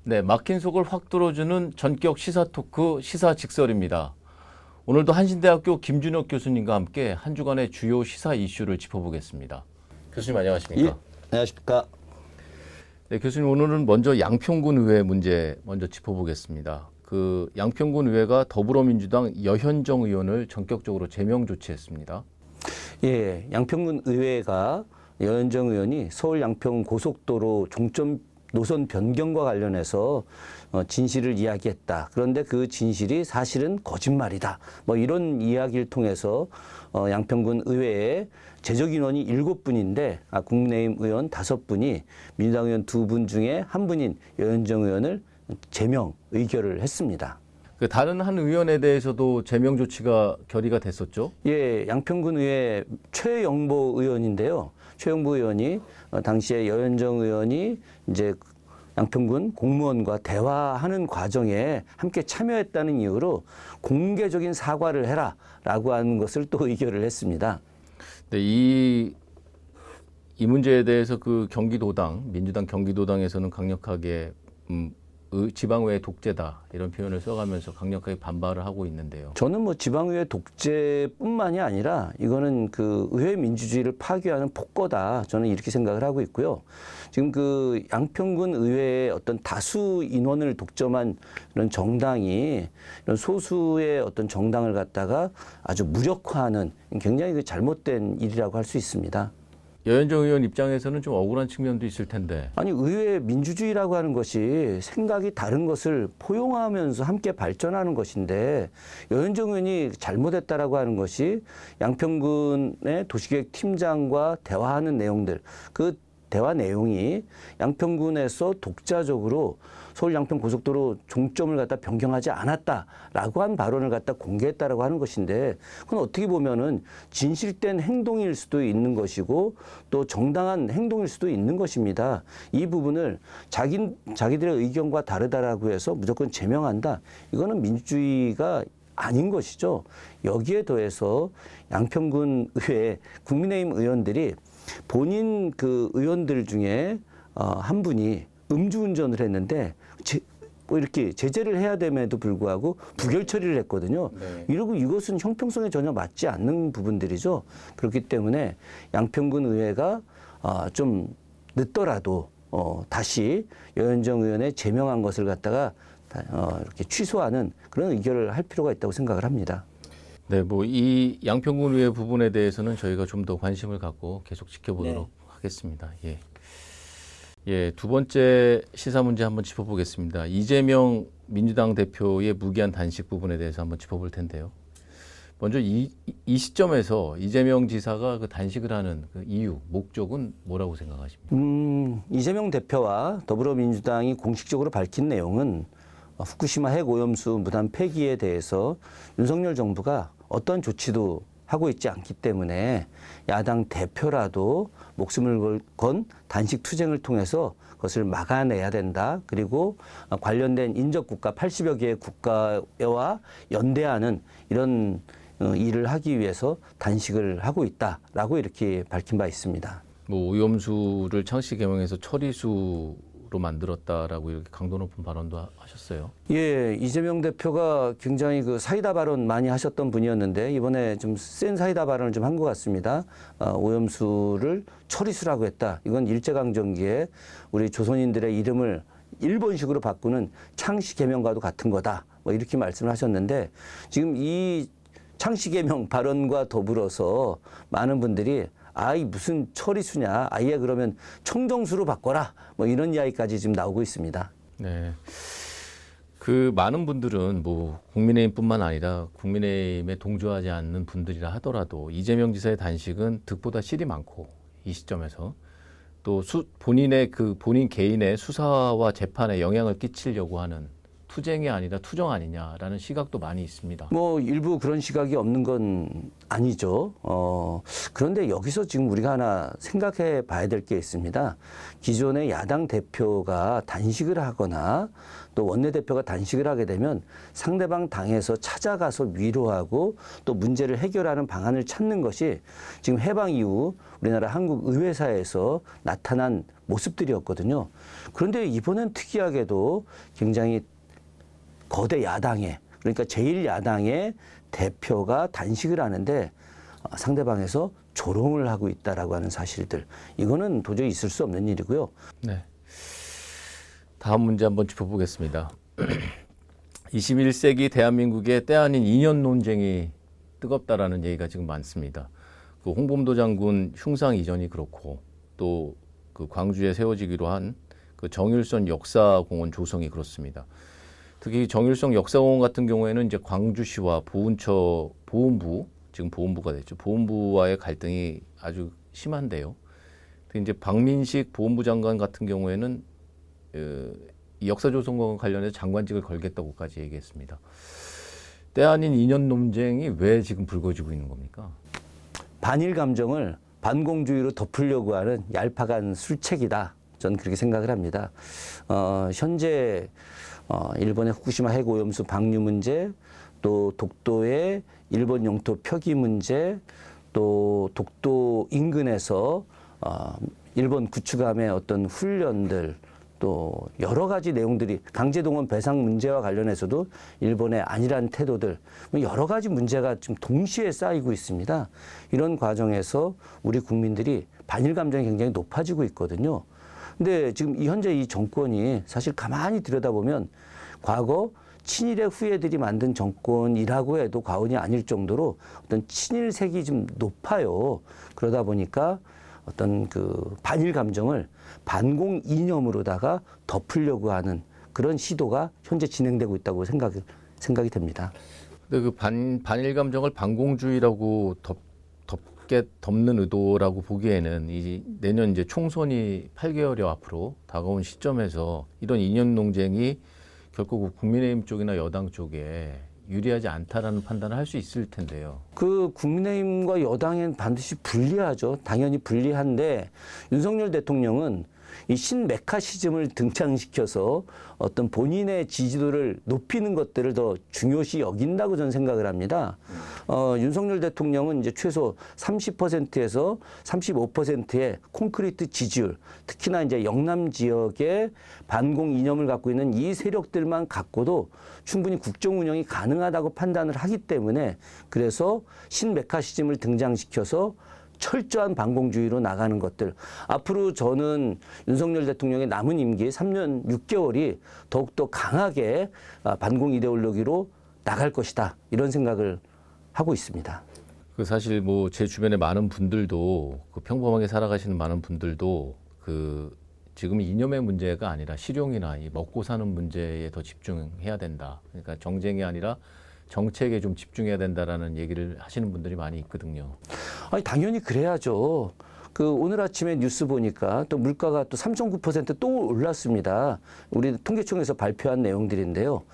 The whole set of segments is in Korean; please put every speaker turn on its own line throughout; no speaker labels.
네, 막힌 속을 확 뚫어주는 전격 시사 토크 시사 직설입니다. 오늘도 한신대학교 김준혁 교수님과 함께 한 주간의 주요 시사 이슈를 짚어보겠습니다. 교수님 안녕하십니까?
예, 안녕하십니까?
네, 교수님 오늘은 먼저 양평군 의회 문제 먼저 짚어보겠습니다. 그 양평군 의회가 더불어민주당 여현정 의원을 전격적으로 제명 조치했습니다.
예, 양평군 의회가 여현정 의원이 서울 양평 고속도로 종점 노선 변경과 관련해서 진실을 이야기했다. 그런데 그 진실이 사실은 거짓말이다. 뭐 이런 이야기를 통해서 양평군 의회에 제적 인원이 7분인데 국민의힘 의원 5분이 민주당 의원 2분 중에 한 분인 여현정 의원을 제명 의결을 했습니다.
그 다른 한 의원에 대해서도 제명 조치가 결의가 됐었죠?
예, 양평군 의회 최영보 의원인데요. 최영보 의원이 당시에 여현정 의원이 이제 양평군 공무원과 대화하는 과정에 함께 참여했다는 이유로 공개적인 사과를 해라라고 하는 것을 또 의결을 했습니다.
네, 이 문제에 대해서 그 경기도당, 민주당 경기도당에서는 강력하게 지방의회 독재다 이런 표현을 써가면서 강력하게 반발을 하고 있는데요.
저는 뭐 지방의회 독재뿐만이 아니라 이거는 그 의회 민주주의를 파괴하는 폭거다. 저는 이렇게 생각을 하고 있고요. 지금 그 양평군 의회의 어떤 다수 인원을 독점한 이런 정당이 이런 소수의 어떤 정당을 갖다가 아주 무력화하는 굉장히 그 잘못된 일이라고 할 수 있습니다.
여현정 의원 입장에서는 좀 억울한 측면도 있을 텐데.
아니 의회 민주주의라고 하는 것이 생각이 다른 것을 포용하면서 함께 발전하는 것인데 여현정 의원이 잘못했다라고 하는 것이 양평군의 도시계획 팀장과 대화하는 내용들, 그 대화 내용이 양평군에서 독자적으로 서울 양평 고속도로 종점을 갖다 변경하지 않았다라고 한 발언을 갖다 공개했다라고 하는 것인데 그건 어떻게 보면은 진실된 행동일 수도 있는 것이고 또 정당한 행동일 수도 있는 것입니다. 이 부분을 자기들의 의견과 다르다라고 해서 무조건 제명한다. 이거는 민주주의가 아닌 것이죠. 여기에 더해서 양평군 의회 국민의힘 의원들이 본인 그 의원들 중에 한 분이 음주운전을 했는데 뭐 이렇게 제재를 해야 됨에도 불구하고 부결 처리를 했거든요.
네.
이러고 이것은 형평성에 전혀 맞지 않는 부분들이죠. 그렇기 때문에 양평군 의회가 좀 늦더라도 다시 여현정 의원의 제명한 것을 갖다가 이렇게 취소하는 그런 의결을 할 필요가 있다고 생각을 합니다.
네, 뭐 이 양평군 의회 부분에 대해서는 저희가 좀 더 관심을 갖고 계속 지켜보도록 하겠습니다. 예. 예, 두 번째 시사 문제 한번 짚어보겠습니다. 이재명 민주당 대표의 무기한 단식 부분에 대해서 한번 짚어볼 텐데요. 먼저 이 시점에서 이재명 지사가 그 단식을 하는 그 이유, 목적은 뭐라고 생각하십니까?
이재명 대표와 더불어민주당이 공식적으로 밝힌 내용은 후쿠시마 핵 오염수 무단 폐기에 대해서 윤석열 정부가 어떤 조치도 하고 있지 않기 때문에 야당 대표라도 목숨을 건 단식 투쟁을 통해서 그것을 막아내야 된다. 그리고 관련된 인접국가 80여 개의 국가와 연대하는 이런 일을 하기 위해서 단식을 하고 있다라고 이렇게 밝힌 바 있습니다.
뭐 오염수를 창씨 개명해서 처리수로 만들었다라고 이렇게 강도 높은 발언도 하셨어요.
예, 이재명 대표가 굉장히 그 사이다 발언 많이 하셨던 분이었는데 이번에 좀 센 사이다 발언을 좀 한 것 같습니다. 오염수를 처리수라고 했다. 이건 일제강점기에 우리 조선인들의 이름을 일본식으로 바꾸는 창씨 개명과도 같은 거다. 뭐 이렇게 말씀을 하셨는데 지금 이 창씨 개명 발언과 더불어서 많은 분들이 아이 무슨 처리수냐, 아예 그러면 청정수로 바꿔라, 뭐 이런 이야기까지 지금 나오고 있습니다.
네. 그 많은 분들은 뭐 국민의힘뿐만 아니라 국민의힘에 동조하지 않는 분들이라 하더라도 이재명 지사의 단식은 득보다 실이 많고 이 시점에서 또 본인 개인의 수사와 재판에 영향을 끼치려고 하는 투쟁이 아니라 투정 아니냐라는 시각도 많이 있습니다.
뭐 일부 그런 시각이 없는 건 아니죠. 그런데 여기서 지금 우리가 하나 생각해 봐야 될 게 있습니다. 기존의 야당 대표가 단식을 하거나 또 원내대표가 단식을 하게 되면 상대방 당에서 찾아가서 위로하고 또 문제를 해결하는 방안을 찾는 것이 지금 해방 이후 우리나라 한국 의회사에서 나타난 모습들이었거든요. 그런데 이번엔 특이하게도 굉장히 거대 야당의, 그러니까 제1야당의 대표가 단식을 하는데 상대방에서 조롱을 하고 있다라고 하는 사실들, 이거는 도저히 있을 수 없는 일이고요.
네. 다음 문제 한번 짚어보겠습니다. 21세기 대한민국의 때 아닌 이념 논쟁이 뜨겁다라는 얘기가 지금 많습니다. 그 홍범도 장군 흉상 이전이 그렇고 또 그 광주에 세워지기로 한 그 정일선 역사공원 조성이 그렇습니다. 특히 정일성 역사공원 같은 경우에는 이제 광주시와 보훈처 보훈부, 지금 보훈부가 됐죠. 보훈부와의 갈등이 아주 심한데요. 특히 이제 박민식 보훈부 장관 같은 경우에는 이 역사조성공원 관련해서 장관직을 걸겠다고까지 얘기했습니다. 때 아닌 이념 논쟁이 왜 지금 불거지고 있는 겁니까?
반일 감정을 반공주의로 덮으려고 하는 얄팍한 술책이다. 저는 그렇게 생각을 합니다. 현재 일본의 후쿠시마 핵오염수 방류 문제, 또 독도의 일본 영토 표기 문제, 또 독도 인근에서 일본 구축함의 어떤 훈련들, 또 여러 가지 내용들이 강제동원 배상 문제와 관련해서도 일본의 안일한 태도들, 여러 가지 문제가 지금 동시에 쌓이고 있습니다. 이런 과정에서 우리 국민들이 반일 감정이 굉장히 높아지고 있거든요. 근데 지금 현재 이 정권이 사실 가만히 들여다보면 과거 친일의 후예들이 만든 정권이라고 해도 과언이 아닐 정도로 어떤 친일색이 좀 높아요. 그러다 보니까 어떤 그 반일 감정을 반공 이념으로다가 덮으려고 하는 그런 시도가 현재 진행되고 있다고 생각이 됩니다.
근데 그 반일 감정을 반공주의라고 덮는 의도라고 보기에는 이 내년 이제 총선이 8개월여 앞으로 다가온 시점에서 이런 이념 논쟁이 결국 국민의힘 쪽이나 여당 쪽에 유리하지 않다라는 판단을 할 수 있을 텐데요.
그 국민의힘과 여당엔 반드시 불리하죠. 당연히 불리한데 윤석열 대통령은 이 신메카시즘을 등장시켜서 어떤 본인의 지지도를 높이는 것들을 더 중요시 여긴다고 저는 생각을 합니다. 윤석열 대통령은 이제 최소 30%에서 35%의 콘크리트 지지율, 특히나 이제 영남 지역의 반공 이념을 갖고 있는 이 세력들만 갖고도 충분히 국정 운영이 가능하다고 판단을 하기 때문에 그래서 신메카시즘을 등장시켜서 철저한 반공주의로 나가는 것들. 앞으로 저는 윤석열 대통령의 남은 임기 3년 6개월이 더욱더 강하게 반공 이데올로기로 나갈 것이다. 이런 생각을 하고 있습니다.
그 사실 뭐 제 주변에 많은 분들도 그 평범하게 살아가시는 많은 분들도 그 지금 이념의 문제가 아니라 실용이나 이 먹고 사는 문제에 더 집중해야 된다. 그러니까 정쟁이 아니라 정책에 좀 집중해야 된다라는 얘기를 하시는 분들이 많이 있거든요.
아니, 당연히 그래야죠. 그 오늘 아침에 뉴스 보니까 또 물가가 또 3.9% 또 올랐습니다. 우리 통계청에서 발표한 내용들인데요.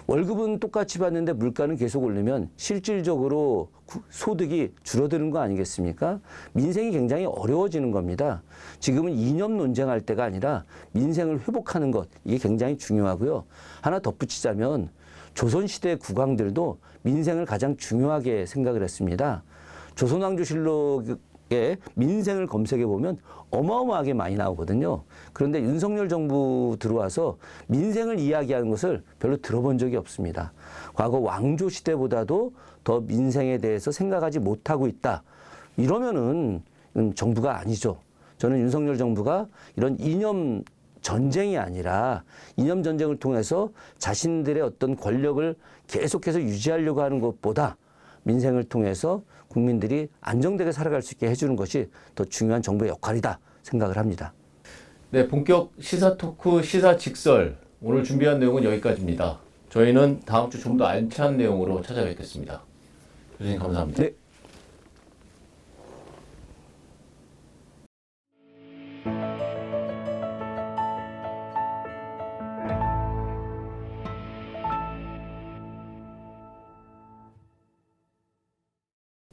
월급은 똑같이 받는데 물가는 계속 오르면 실질적으로 소득이 줄어드는 거 아니겠습니까? 민생이 굉장히 어려워지는 겁니다. 지금은 이념 논쟁할 때가 아니라 민생을 회복하는 것, 이게 굉장히 중요하고요. 하나 덧붙이자면 조선시대 국왕들도 민생을 가장 중요하게 생각을 했습니다. 조선왕조실록에 민생을 검색해 보면 어마어마하게 많이 나오거든요. 그런데 윤석열 정부 들어와서 민생을 이야기하는 것을 별로 들어본 적이 없습니다. 과거 왕조 시대보다도 더 민생에 대해서 생각하지 못하고 있다. 이러면은 정부가 아니죠. 저는 윤석열 정부가 이런 이념 전쟁이 아니라 이념 전쟁을 통해서 자신들의 어떤 권력을 계속해서 유지하려고 하는 것보다 민생을 통해서 국민들이 안정되게 살아갈 수 있게 해주는 것이 더 중요한 정부의 역할이다 생각을 합니다.
네, 본격 시사 토크 시사 직설 오늘 준비한 내용은 여기까지입니다. 저희는 다음 주 좀 더 알찬 내용으로 찾아뵙겠습니다. 교수님 감사합니다.
네.